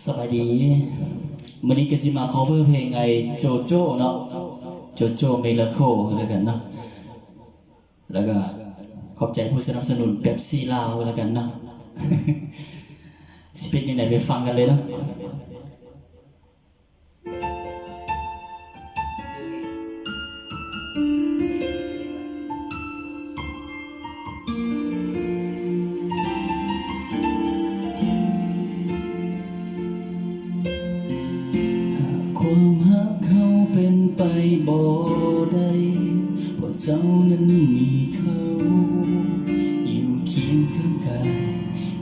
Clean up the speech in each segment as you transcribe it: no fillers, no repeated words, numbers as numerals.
สวัสดีวันนี้ก็สิมา cover เพลงไอโจโจ้เนาะโจโจ้เมลาโคแล้วกันเนาะแล้วก็ขอบใจผู้สนับสนุนเป๊ปซี่ลาวแล้วกันเนาะ สิเป็นยังไงไปฟังกันเลยเนาะความหักเขาเป็นไปบ่ได้เพราะเจ้านั้นมีเขาอยู่เคียงข้างกาย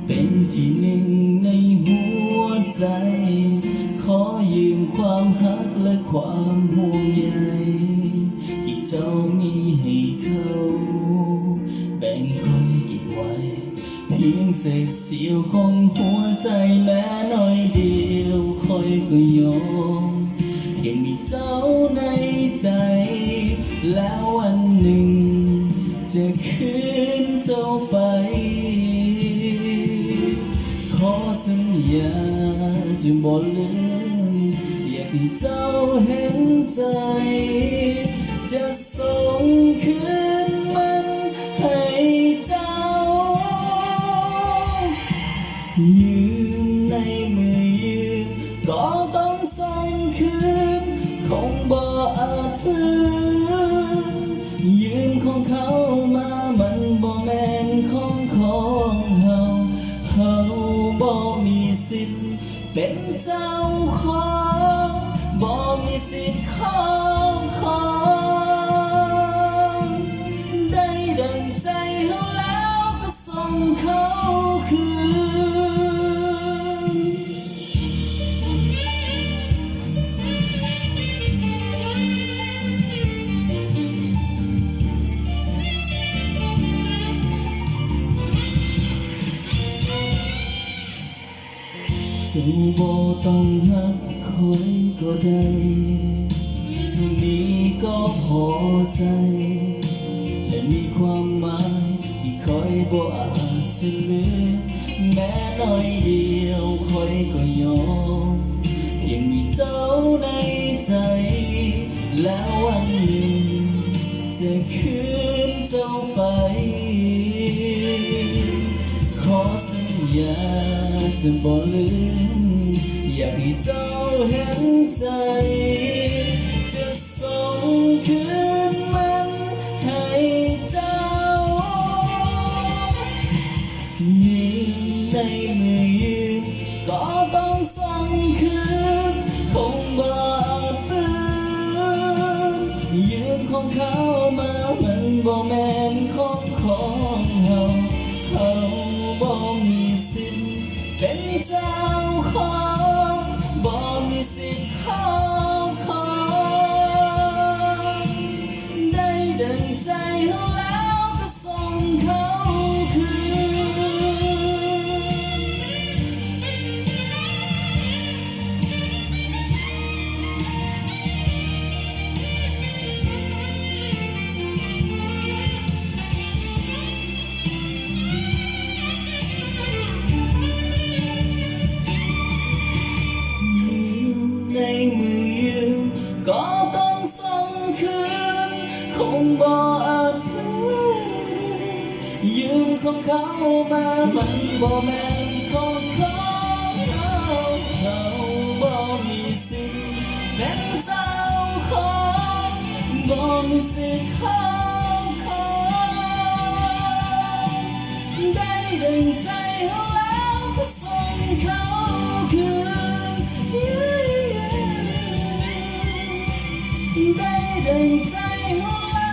เป็นที่หนึ่งในหัวใจขอยืมความหักและความห่วงใยที่เจ้ามีให้เขาแบ่งคอยเก็บไว้เพียงเศษเสี้ยวของหัวใจแม้น้อยเดียวคอยก็ยอมยังมีเจ้าในใจแล้ววันหนึ่งจะคืนเจ้าไปขอสัญญาจะบ่ลืมอยากให้เจ้าเห็นใจจะส่งคืนมันให้เจ้ายืมในมือยืมก็ต้องส่งคืนคงบ่อาจฝืนยืมของเขามามันบ่แม่นของเฮาบ่มีสิทธิ์เป็นเจ้าของบ่มีสิทธิ์ของได้ดังใจเฮาแล้วก็ส่งเขาคืนสู่บ่ต้องหักคอยก็ได้เท่านี้ก็พอใจและมีความหมายที่คอยบ่อาจจะลืมแม้น้อยเดียวคอยก็ยอมเพียงมีเจ้าในใจแล้ววันหนึ่งจะคืนเจ้าไปขอสัญญาจะบ่ลืมอยากให้เจ้าเห็นใจจะส่งคืนมันให้เจ้ายืมในมือยืมก็ต้องส่งคืนคงบ่อาจฝืนยืมของเขามามันบ่แม่นของเฮาบ่มีสิทธิ์เป็นเจ้าของบ่มีสิทธิ์ของได้ดังใจเฮาแล้วก็ส่งเขาคืในมือยืมก็ต้องส่งคืนคงบ่อาจฝืนยืมของเขามามันบ่แม่นของเขาบ่มีสิทธิ์เป็นเจ้าของบ่มีสิทธิ์ของได้ดังใจเฮาแล้วก็ส่งเขาคืนได้ดังใจเฮา